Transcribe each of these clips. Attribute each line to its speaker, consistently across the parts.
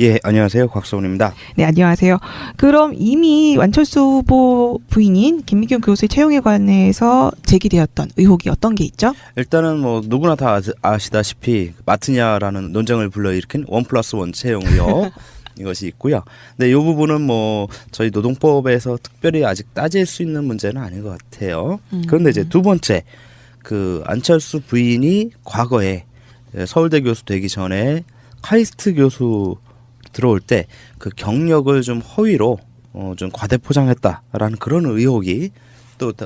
Speaker 1: 예, 안녕하세요. 곽성훈입니다.
Speaker 2: 네, 안녕하세요. 그럼 이미 완철수 후보 부인인 김미경 교수의 채용에 관해서 제기되었던 의혹이 어떤 게 있죠?
Speaker 1: 일단은 뭐 누구나 다 아시다시피 맞느냐라는 논쟁을 불러일으킨 1+1 채용 의혹 이것이 있고요. 근데 이 부분은 뭐 저희 노동법에서 특별히 아직 따질 수 있는 문제는 아닌 것 같아요. 그런데 이제 두 번째, 그 안철수 부인이 과거에 서울대 교수 되기 전에 카이스트 교수 들어올 때 그 경력을 좀 허위로 좀 과대 포장했다라는 그런 의혹이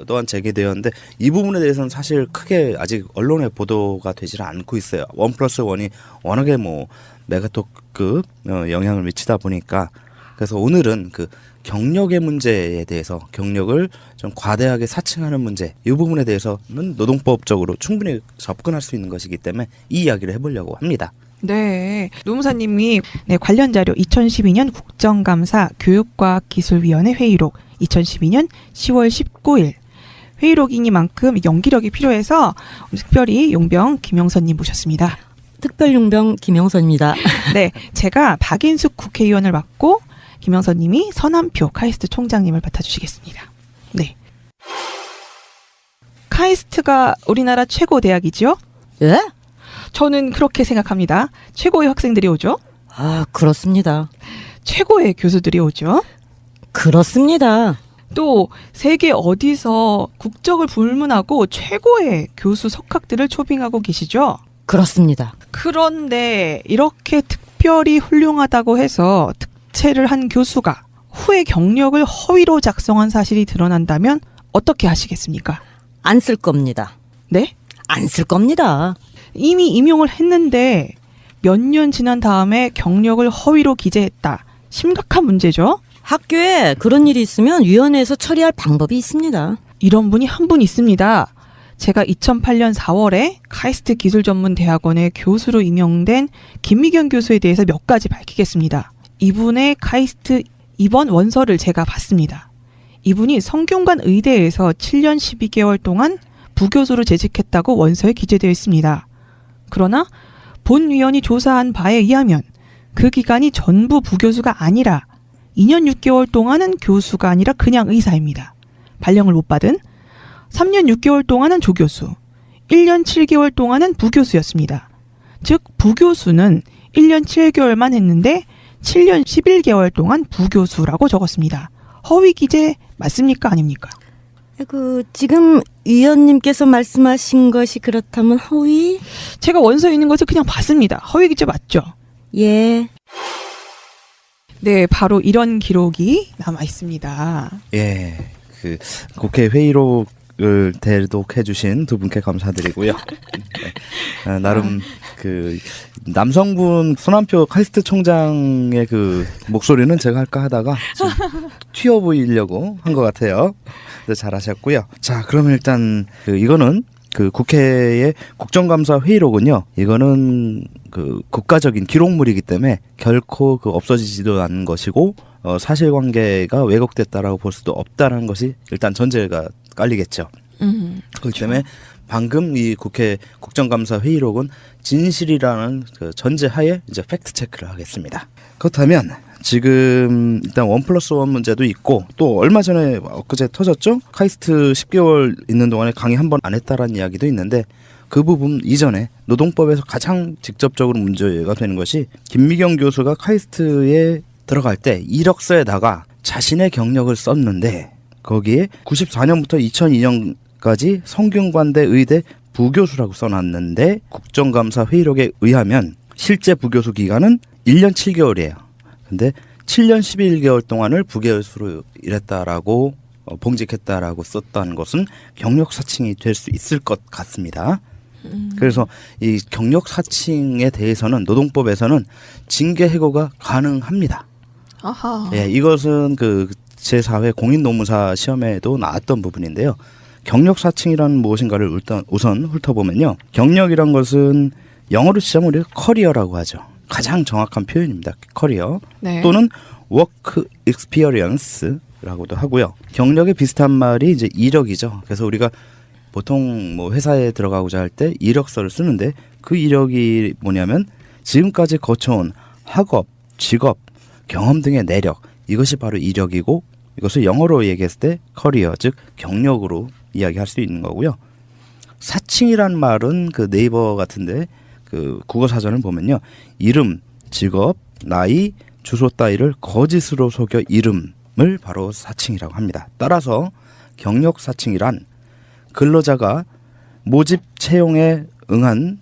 Speaker 1: 또한 제기되었는데, 이 부분에 대해서는 사실 크게 아직 언론에 보도가 되지는 않고 있어요. 1+1이 워낙에 뭐 메가톡급 영향을 미치다 보니까. 그래서 오늘은 그 경력의 문제에 대해서, 경력을 좀 과대하게 사칭하는 문제, 이 부분에 대해서는 노동법적으로 충분히 접근할 수 있는 것이기 때문에 이 이야기를 해보려고 합니다.
Speaker 2: 네, 노무사님이 관련 자료 2012년 국정감사 교육과학기술위원회 회의록 2012년 10월 19일 회의록이니만큼 연기력이 필요해서 특별히 용병 김영선님 모셨습니다.
Speaker 3: 특별용병 김영선입니다.
Speaker 2: 네, 제가 박인숙 국회의원을 맡고 김영선님이 서남표 카이스트 총장님을 맡아주시겠습니다. 네, 카이스트가 우리나라 최고 대학이죠?
Speaker 3: 예?
Speaker 2: 저는 그렇게 생각합니다. 최고의 학생들이 오죠?
Speaker 3: 아, 그렇습니다.
Speaker 2: 최고의 교수들이 오죠?
Speaker 3: 그렇습니다.
Speaker 2: 또 세계 어디서 국적을 불문하고 최고의 교수 석학들을 초빙하고 계시죠?
Speaker 3: 그렇습니다.
Speaker 2: 그런데 이렇게 특별히 훌륭하다고 해서 특채를 한 교수가 후에 경력을 허위로 작성한 사실이 드러난다면 어떻게 하시겠습니까?
Speaker 3: 안 쓸 겁니다.
Speaker 2: 네?
Speaker 3: 안 쓸 겁니다.
Speaker 2: 이미 임용을 했는데 몇 년 지난 다음에 경력을 허위로 기재했다. 심각한 문제죠?
Speaker 3: 학교에 그런 일이 있으면 위원회에서 처리할 방법이 있습니다.
Speaker 2: 이런 분이 한 분 있습니다. 제가 2008년 4월에 카이스트 기술전문대학원의 교수로 임용된 김미경 교수에 대해서 몇 가지 밝히겠습니다. 이분의 카이스트 입원 원서를 제가 봤습니다. 이분이 성균관 의대에서 7년 12개월 동안 부교수로 재직했다고 원서에 기재되어 있습니다. 그러나 본 위원이 조사한 바에 의하면 그 기간이 전부 부교수가 아니라 2년 6개월 동안은 교수가 아니라 그냥 의사입니다. 발령을 못 받은 3년 6개월 동안은 조교수, 1년 7개월 동안은 부교수였습니다. 즉 부교수는 1년 7개월만 했는데 7년 11개월 동안 부교수라고 적었습니다. 허위 기재 맞습니까? 아닙니까?
Speaker 3: 지금 위원님께서 말씀하신 것이 그렇다면 허위?
Speaker 2: 제가 원서에 있는 것을 그냥 봤습니다. 허위 기재 맞죠?
Speaker 3: 예.
Speaker 2: 네, 바로 이런 기록이 남아 있습니다.
Speaker 1: 예, 그 국회 회의록을 대독해 주신 두 분께 감사드리고요. 네, 나름 그 남성분 서남표 카이스트 총장의 그 목소리는 제가 할까 하다가 좀 튀어 보이려고 한 것 같아요. 네, 잘하셨고요. 자, 그러면 일단 이거는 그 국회의 국정감사 회의록은요, 이거는 그 국가적인 기록물이기 때문에 결코 그 없어지지도 않는 것이고, 사실관계가 왜곡됐다라고 볼 수도 없다라는 것이 일단 전제가 깔리겠죠. 그렇기 때문에 방금 이 국회 국정감사 회의록은 진실이라는 그 전제하에 이제 팩트 체크를 하겠습니다. 그렇다면 지금 일단 1+1 문제도 있고, 또 얼마 전에 엊그제 터졌죠? 카이스트 10개월 있는 동안에 강의 한 번 안 했다라는 이야기도 있는데, 그 부분 이전에 노동법에서 가장 직접적으로 문제가 되는 것이 김미경 교수가 카이스트에 들어갈 때 이력서에다가 자신의 경력을 썼는데, 거기에 94년부터 2002년까지 성균관대 의대 부교수라고 써놨는데, 국정감사 회의록에 의하면 실제 부교수 기간은 1년 7개월이에요. 근데 7년 11개월 동안을 부교수로 일했다라고 봉직했다라고 썼다는 것은 경력 사칭이 될 수 있을 것 같습니다. 그래서 이 경력 사칭에 대해서는 노동법에서는 징계 해고가 가능합니다.
Speaker 2: 아하.
Speaker 1: 예, 이것은 그 제4회 공인노무사 시험에도 나왔던 부분인데요. 경력 사칭이란 무엇인가를 우선 훑어보면요. 경력이란 것은 영어로 치자면 우리가 커리어라고 하죠. 가장 정확한 표현입니다. 커리어.
Speaker 2: 네.
Speaker 1: 또는 워크 익스피리언스라고도 하고요. 경력에 비슷한 말이 이제 이력이죠. 그래서 우리가 보통 뭐 회사에 들어가고자 할 때 이력서를 쓰는데, 그 이력이 뭐냐면 지금까지 거쳐온 학업, 직업, 경험 등의 내력, 이것이 바로 이력이고 이것을 영어로 얘기했을 때 커리어, 즉 경력으로 이야기할 수 있는 거고요. 사칭이란 말은 그 네이버 같은데 그 국어 사전을 보면요, 이름, 직업, 나이, 주소 따위를 거짓으로 속여 이름을 바로 사칭이라고 합니다. 따라서 경력 사칭이란 근로자가 모집 채용에 응한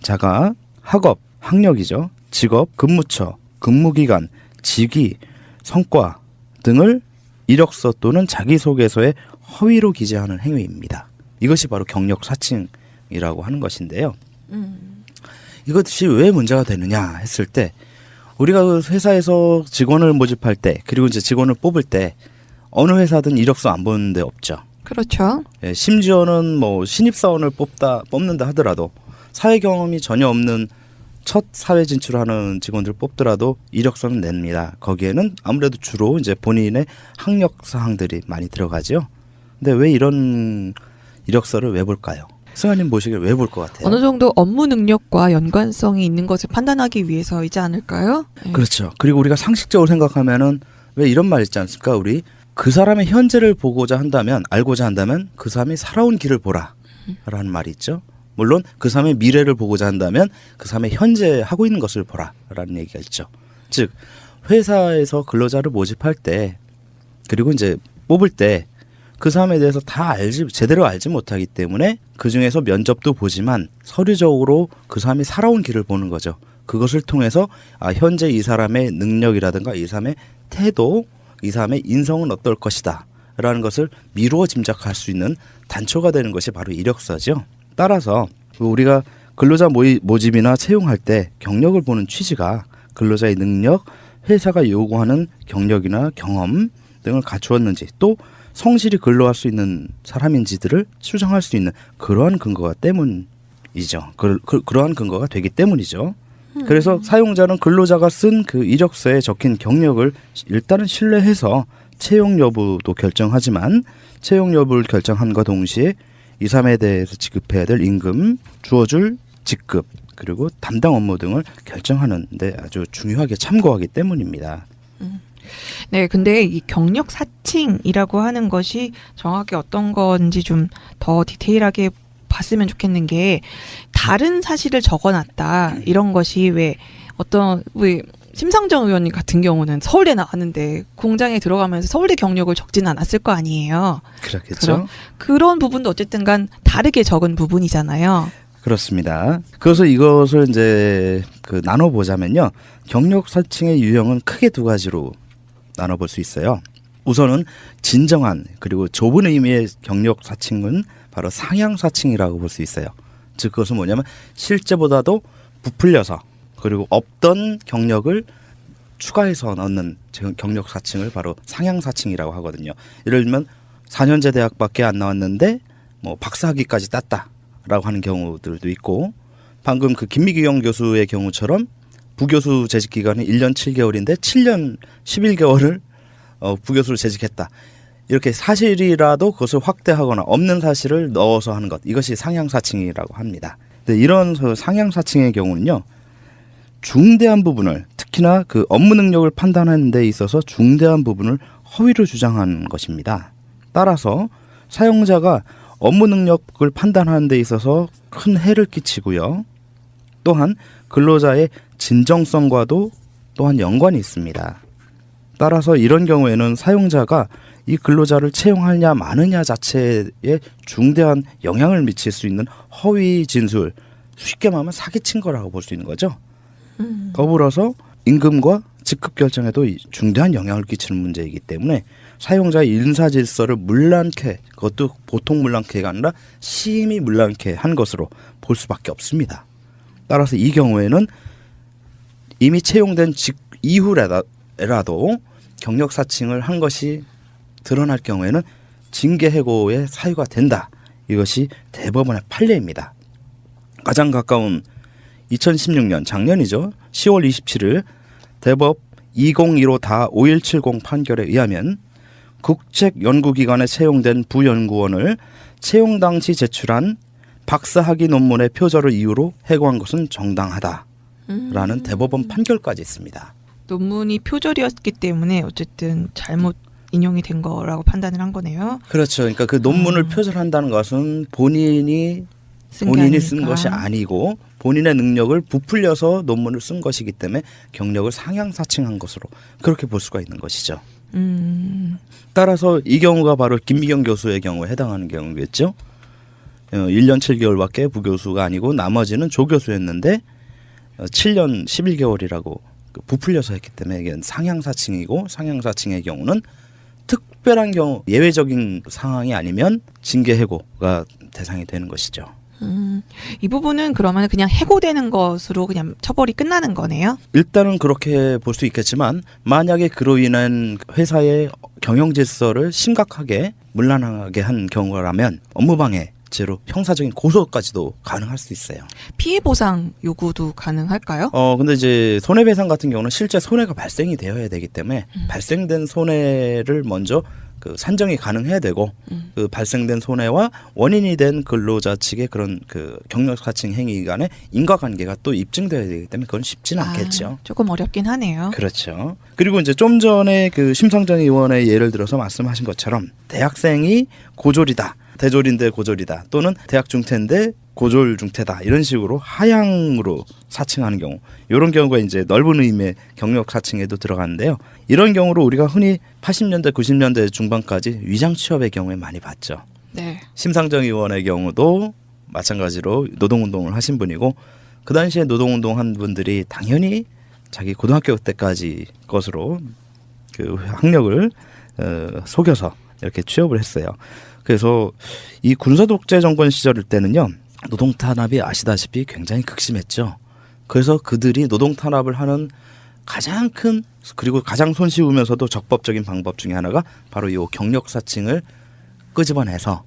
Speaker 1: 자가 학업, 학력이죠, 직업, 근무처, 근무기간, 직위, 성과 등을 이력서 또는 자기소개서에 허위로 기재하는 행위입니다. 이것이 바로 경력 사칭이라고 하는 것인데요. 이것이 왜 문제가 되느냐 했을 때, 우리가 회사에서 직원을 모집할 때, 그리고 이제 직원을 뽑을 때 어느 회사든 이력서 안 보는 데 없죠.
Speaker 2: 그렇죠.
Speaker 1: 예, 심지어는 뭐 신입사원을 뽑는다 하더라도 사회 경험이 전혀 없는 첫 사회 진출하는 직원들 뽑더라도 이력서는 냅니다. 거기에는 아무래도 주로 이제 본인의 학력 사항들이 많이 들어가죠. 근데 왜 이런 이력서를 왜 볼까요? 승아님 보시기에 왜 볼 것 같아요?
Speaker 2: 어느 정도 업무 능력과 연관성이 있는 것을 판단하기 위해서이지 않을까요? 네.
Speaker 1: 그렇죠. 그리고 우리가 상식적으로 생각하면은 왜 이런 말 있지 않습니까? 우리 그 사람의 현재를 보고자 한다면, 알고자 한다면 그 사람이 살아온 길을 보라 라는 말이 있죠. 물론 그 사람의 미래를 보고자 한다면 그 사람의 현재 하고 있는 것을 보라 라는 얘기가 있죠. 즉 회사에서 근로자를 모집할 때, 그리고 이제 뽑을 때 그 사람에 대해서 다 제대로 알지 못하기 때문에 그 중에서 면접도 보지만 서류적으로 그 사람이 살아온 길을 보는 거죠. 그것을 통해서 현재 이 사람의 능력이라든가 이 사람의 태도, 이 사람의 인성은 어떨 것이다 라는 것을 미루어 짐작할 수 있는 단초가 되는 것이 바로 이력서죠. 따라서 우리가 근로자 모집이나 채용할 때 경력을 보는 취지가 근로자의 능력, 회사가 요구하는 경력이나 경험 등을 갖추었는지, 또 성실히 근로할 수 있는 사람인지들을 추정할 수 있는 그러한 근거가 때문이죠. 그러한 근거가 되기 때문이죠. 그래서 사용자는 근로자가 쓴 그 이력서에 적힌 경력을 일단은 신뢰해서 채용 여부도 결정하지만, 채용 여부를 결정함과 동시에 이 사람에 대해서 지급해야 될 임금, 주어줄 직급, 그리고 담당 업무 등을 결정하는 데 아주 중요하게 참고하기 때문입니다.
Speaker 2: 네, 근데 이 경력 사칭이라고 하는 것이 정확히 어떤 건지 좀 더 디테일하게 봤으면 좋겠는 게, 다른 사실을 적어놨다 이런 것이 왜 심상정 의원님 같은 경우는 서울대 나왔는데 공장에 들어가면서 서울대 경력을 적지는 않았을 거 아니에요.
Speaker 1: 그렇겠죠.
Speaker 2: 그런 부분도 어쨌든 간 다르게 적은 부분이잖아요.
Speaker 1: 그렇습니다. 그래서 이것을 이제 나눠보자면요, 경력 사칭의 유형은 크게 두 가지로 나눠볼 수 있어요. 우선은 진정한 그리고 좁은 의미의 경력 사칭은 바로 상향 사칭이라고 볼 수 있어요. 즉 그것은 뭐냐면 실제보다도 부풀려서 그리고 없던 경력을 추가해서 넣는 경력 사칭을 바로 상향 사칭이라고 하거든요. 예를 들면 4년제 대학밖에 안 나왔는데 뭐 박사학위까지 땄다라고 하는 경우들도 있고, 방금 그 김미경 교수의 경우처럼 부교수 재직 기간이 1년 7개월인데 7년 11개월을 부교수로 재직했다. 이렇게 사실이라도 그것을 확대하거나 없는 사실을 넣어서 하는 것, 이것이 상향사칭이라고 합니다. 근데 이런 상향사칭의 경우는요, 중대한 부분을, 특히나 그 업무 능력을 판단하는 데 있어서 중대한 부분을 허위로 주장하는 것입니다. 따라서 사용자가 업무 능력을 판단하는 데 있어서 큰 해를 끼치고요. 또한 근로자의 진정성과도 또한 연관이 있습니다. 따라서 이런 경우에는 사용자가 이 근로자를 채용하느냐 마느냐 자체에 중대한 영향을 미칠 수 있는 허위 진술, 쉽게 말하면 사기친 거라고 볼 수 있는 거죠. 더불어서 임금과 직급 결정에도 중대한 영향을 끼치는 문제이기 때문에 사용자의 인사질서를 문란케, 그것도 보통 문란케가 아니라 심히 문란케 한 것으로 볼 수밖에 없습니다. 따라서 이 경우에는 이미 채용된 이후라도 경력 사칭을 한 것이 드러날 경우에는 징계 해고의 사유가 된다. 이것이 대법원의 판례입니다. 가장 가까운 2016년 작년이죠. 10월 27일 대법 2015-5170 판결에 의하면 국책연구기관에 채용된 부연구원을 채용 당시 제출한 박사학위 논문의 표절을 이유로 해고한 것은 정당하다라는 대법원 판결까지 있습니다.
Speaker 2: 논문이 표절이었기 때문에 어쨌든 잘못 인용이 된 거라고 판단을 한 거네요.
Speaker 1: 그렇죠. 그러니까 그 논문을 표절한다는 것은 본인이
Speaker 2: 쓴 게
Speaker 1: 쓴
Speaker 2: 아니니까.
Speaker 1: 것이 아니고 본인의 능력을 부풀려서 논문을 쓴 것이기 때문에 경력을 상향사칭한 것으로 그렇게 볼 수가 있는 것이죠. 따라서 이 경우가 바로 김미경 교수의 경우에 해당하는 경우겠죠. 1년 7개월밖에 부교수가 아니고 나머지는 조교수였는데 7년 11개월이라고 부풀려서 했기 때문에 이게 상향사칭이고 상향사칭의 경우는 특별한 경우 예외적인 상황이 아니면 징계해고가 대상이 되는 것이죠.
Speaker 2: 이 부분은 그러면 그냥 해고되는 것으로 그냥 처벌이 끝나는 거네요.
Speaker 1: 일단은 그렇게 볼 수 있겠지만 만약에 그로 인한 회사의 경영 질서를 심각하게 문란하게 한 경우라면 업무방해죄로 형사적인 고소까지도 가능할 수 있어요.
Speaker 2: 피해 보상 요구도 가능할까요?
Speaker 1: 근데 이제 손해배상 같은 경우는 실제 손해가 발생이 되어야 되기 때문에 발생된 손해를 먼저 그 산정이 가능해야 되고 그 발생된 손해와 원인이 된 근로자 측의 그런 그 경력사칭 행위 간의 인과관계가 또 입증되어야 되기 때문에 그건 쉽지는 않겠죠.
Speaker 2: 조금 어렵긴 하네요.
Speaker 1: 그렇죠. 그리고 이제 좀 전에 그 심상정 의원의 예를 들어서 말씀하신 것처럼 대학생이 고졸이다. 대졸인데 고졸이다. 또는 대학 중퇴인데 고졸 중퇴다. 이런 식으로 하향으로 사칭하는 경우. 이런 경우가 이제 넓은 의미의 경력 사칭에도 들어가는데요. 이런 경우로 우리가 흔히 80년대 90년대 중반까지 위장 취업의 경우에 많이 봤죠.
Speaker 2: 네.
Speaker 1: 심상정 의원의 경우도 마찬가지로 노동운동을 하신 분이고 그 당시에 노동운동한 분들이 당연히 자기 고등학교 때까지 것으로 그 학력을 속여서 이렇게 취업을 했어요. 그래서 이 군사독재 정권 시절 때는요. 노동 탄압이 아시다시피 굉장히 극심했죠. 그래서 그들이 노동 탄압을 하는 가장 큰 그리고 가장 손쉬우면서도 적법적인 방법 중에 하나가 바로 이 경력 사칭을 끄집어내서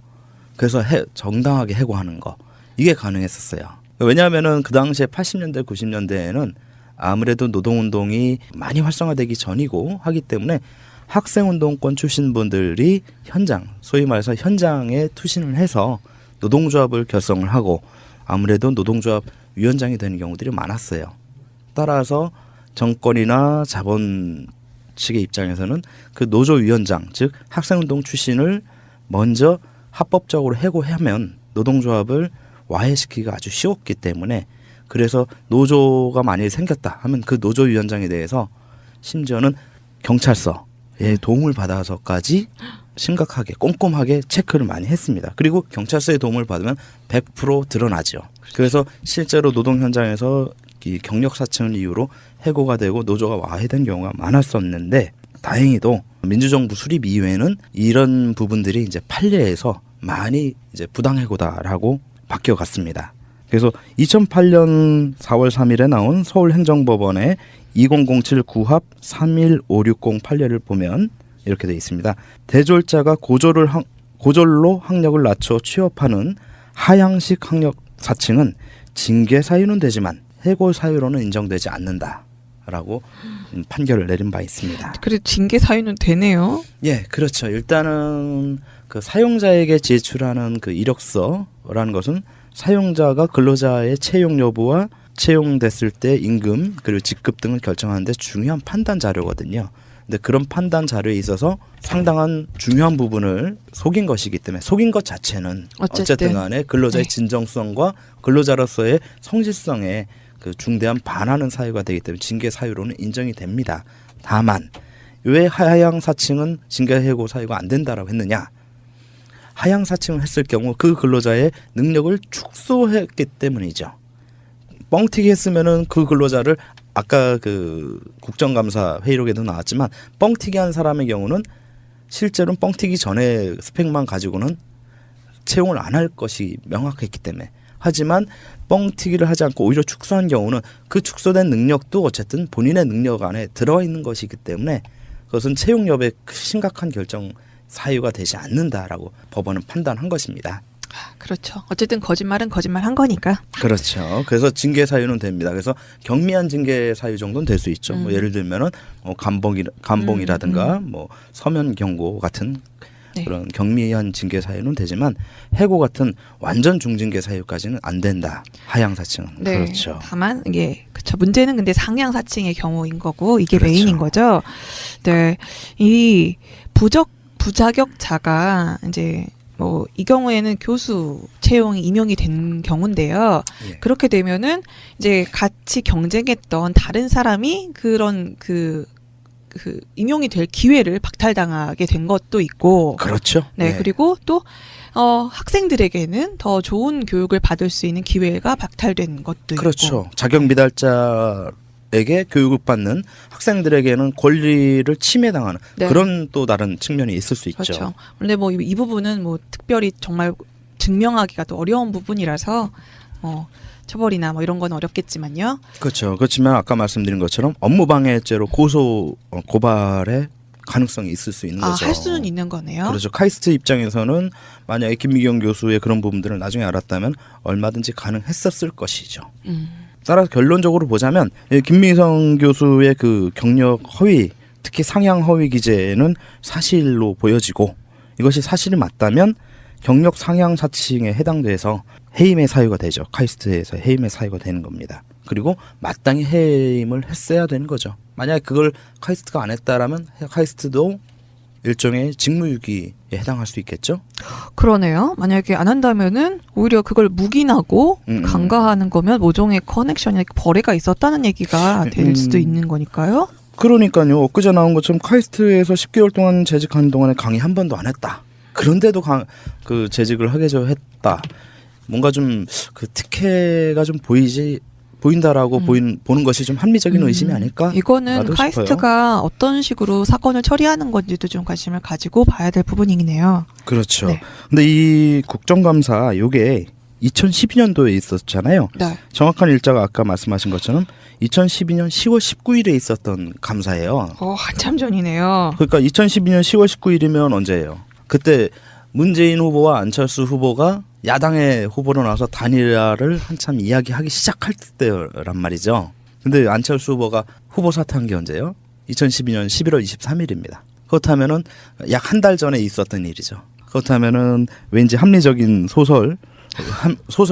Speaker 1: 그래서 정당하게 해고하는 거. 이게 가능했었어요. 왜냐하면은 그 당시에 80년대 90년대에는 아무래도 노동운동이 많이 활성화되기 전이고 하기 때문에 학생운동권 출신 분들이 현장, 소위 말해서 현장에 투신을 해서 노동조합을 결성을 하고 아무래도 노동조합 위원장이 되는 경우들이 많았어요. 따라서 정권이나 자본 측의 입장에서는 그 노조위원장, 즉 학생운동 출신을 먼저 합법적으로 해고하면 노동조합을 와해시키기가 아주 쉬웠기 때문에 그래서 노조가 만약에 생겼다 하면 그 노조위원장에 대해서 심지어는 경찰서의 도움을 받아서까지 심각하게 꼼꼼하게 체크를 많이 했습니다. 그리고 경찰서의 도움을 받으면 100% 드러나죠. 그래서 실제로 노동 현장에서 이 경력 사칭을 이유로 해고가 되고 노조가 와해된 경우가 많았었는데 다행히도 민주정부 수립 이후에는 이런 부분들이 이제 판례에서 많이 이제 부당해고다라고 바뀌어갔습니다. 그래서 2008년 4월 3일에 나온 서울행정법원의 2007 구합 31560 판례를 보면 이렇게 되어 있습니다. 대졸자가 고졸로 학력을 낮춰 취업하는 하향식 학력 사칭은 징계 사유는 되지만 해고 사유로는 인정되지 않는다라고 판결을 내린 바 있습니다.
Speaker 2: 그래 징계 사유는 되네요.
Speaker 1: 예, 그렇죠. 일단은 그 사용자에게 제출하는 그 이력서라는 것은 사용자가 근로자의 채용 여부와 채용됐을 때 임금 그리고 직급 등을 결정하는 데 중요한 판단 자료거든요. 근데 그런 판단 자료에 있어서 상당한 중요한 부분을 속인 것이기 때문에 속인 것 자체는 어쨌든 간에 근로자의 진정성과 근로자로서의 성실성에 그 중대한 반하는 사유가 되기 때문에 징계 사유로는 인정이 됩니다. 다만 왜 하향 사칭은 징계 해고 사유가 안 된다라고 했느냐? 하향 사칭을 했을 경우 그 근로자의 능력을 축소했기 때문이죠. 뻥튀기 했으면은 그 근로자를 아까 그 국정감사 회의록에도 나왔지만 뻥튀기 한 사람의 경우는 실제로는 뻥튀기 전에 스펙만 가지고는 채용을 안 할 것이 명확했기 때문에 하지만 뻥튀기를 하지 않고 오히려 축소한 경우는 그 축소된 능력도 어쨌든 본인의 능력 안에 들어와 있는 것이기 때문에 그것은 채용 여부에 심각한 결정 사유가 되지 않는다라고 법원은 판단한 것입니다.
Speaker 2: 그렇죠. 어쨌든 거짓말은 거짓말 한 거니까.
Speaker 1: 그렇죠. 그래서 징계 사유는 됩니다. 그래서 경미한 징계 사유 정도는 될 수 있죠. 뭐 예를 들면은 감봉이라든가 뭐 서면 경고 같은
Speaker 2: 네.
Speaker 1: 그런 경미한 징계 사유는 되지만 해고 같은 완전 중징계 사유까지는 안 된다. 하향 사칭.
Speaker 2: 네.
Speaker 1: 그렇죠.
Speaker 2: 다만 이게 그쵸. 문제는 근데 상향 사칭의 경우인 거고 이게
Speaker 1: 그렇죠.
Speaker 2: 메인인 거죠. 네. 이 부자격자가 이제 뭐 이 경우에는 교수 채용이 임용이 된 경우인데요.
Speaker 1: 예.
Speaker 2: 그렇게 되면은 이제 같이 경쟁했던 다른 사람이 그런 그 임용이 될 기회를 박탈당하게 된 것도 있고,
Speaker 1: 그렇죠.
Speaker 2: 네, 그리고 또 학생들에게는 더 좋은 교육을 받을 수 있는 기회가 박탈된 것도
Speaker 1: 그렇죠.
Speaker 2: 있고,
Speaker 1: 자격 미달자에게 교육을 받는 학생들에게는 권리를 침해당하는
Speaker 2: 네.
Speaker 1: 그런 또 다른 측면이 있을 수 있죠.
Speaker 2: 그렇죠. 근데 뭐 이 부분은 뭐 특별히 정말 증명하기가 또 어려운 부분이라서 처벌이나 뭐 이런 건 어렵겠지만요.
Speaker 1: 그렇죠. 그렇지만 아까 말씀드린 것처럼 업무방해죄로 고발의 가능성이 있을 수 있는 거죠.
Speaker 2: 할 수는 있는 거네요.
Speaker 1: 그렇죠. 카이스트 입장에서는 만약에 김미경 교수의 그런 부분들을 나중에 알았다면 얼마든지 가능했었을 것이죠. 따라서 결론적으로 보자면 김미성 교수의 그 경력 허위, 특히 상향 허위 기재는 사실로 보여지고 이것이 사실이 맞다면 경력 상향 사칭에 해당돼서 해임의 사유가 되죠. 카이스트에서 해임의 사유가 되는 겁니다. 그리고 마땅히 해임을 했어야 되는 거죠. 만약에 그걸 카이스트가 안 했다라면 카이스트도 일종의 직무유기에 해당할 수 있겠죠.
Speaker 2: 그러네요. 만약에 안 한다면은 오히려 그걸 묵인하고 간과하는 거면 모종의 커넥션이 벌레가 있었다는 얘기가 될 수도 있는 거니까요.
Speaker 1: 그러니까요. 엊그제 나온 것처럼 카이스트에서 10개월 동안 재직하는 동안에 강의 한 번도 안 했다. 그런데도 그 재직을 하게 했다. 뭔가 좀 그 특혜가 좀 보인다라고 보는 것이 좀 합리적인 의심이 아닐까?
Speaker 2: 이거는
Speaker 1: 나도
Speaker 2: 카이스트가
Speaker 1: 싶어요.
Speaker 2: 어떤 식으로 사건을 처리하는 건지도 좀 관심을 가지고 봐야 될 부분이네요.
Speaker 1: 그렇죠.
Speaker 2: 네.
Speaker 1: 근데 이 국정감사 요게 2012년도에 있었잖아요.
Speaker 2: 네.
Speaker 1: 정확한 일자가 아까 말씀하신 것처럼 2012년 10월 19일에 있었던 감사예요.
Speaker 2: 한참 전이네요.
Speaker 1: 그러니까 2012년 10월 19일이면 언제예요? 그때 문재인 후보와 안철수 후보가 야당의 후보로 나와서 단일화를 한참 이야기하기 시작할 때란 말이죠. 근데 안철수 후보가 후보 사퇴한 게 언제예요? 2012년 11월 23일입니다. 그렇다면은 약 한 달 전에 있었던 일이죠. 그렇다면은 왠지 합리적인 소설을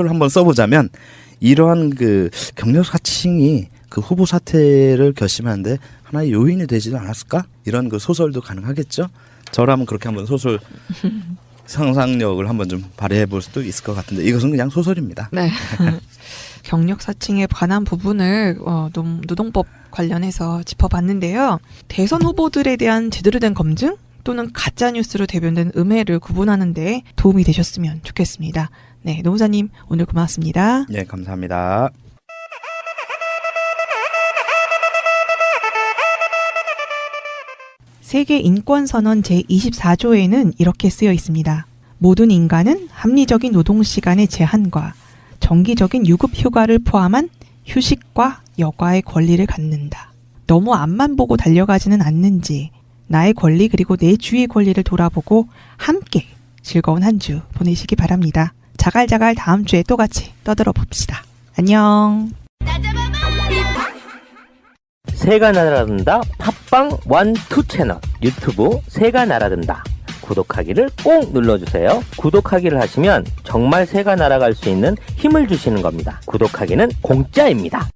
Speaker 1: 한번 써보자면 이러한 그 경력 사칭이 그 후보 사퇴를 결심하는데 하나의 요인이 되지도 않았을까? 이런 그 소설도 가능하겠죠. 저라면 그렇게 한번 소설 상상력을 한번 좀 발휘해 볼 수도 있을 것 같은데 이것은 그냥 소설입니다.
Speaker 2: 네. 경력 사칭에 관한 부분을 노동법 관련해서 짚어봤는데요. 대선 후보들에 대한 제대로 된 검증 또는 가짜 뉴스로 대변된 음해를 구분하는 데 도움이 되셨으면 좋겠습니다. 네, 노무사님 오늘 고맙습니다.
Speaker 1: 네, 감사합니다.
Speaker 2: 세계 인권선언 제24조에는 이렇게 쓰여 있습니다. 모든 인간은 합리적인 노동시간의 제한과 정기적인 유급 휴가를 포함한 휴식과 여가의 권리를 갖는다. 너무 앞만 보고 달려가지는 않는지 나의 권리 그리고 내 주위의 권리를 돌아보고 함께 즐거운 한 주 보내시기 바랍니다. 자갈자갈 다음 주에 또 같이 떠들어 봅시다. 안녕.
Speaker 4: 새가 날아든다 팟빵 1, 2 채널 유튜브 새가 날아든다 구독하기를 꼭 눌러주세요. 구독하기를 하시면 정말 새가 날아갈 수 있는 힘을 주시는 겁니다. 구독하기는 공짜입니다.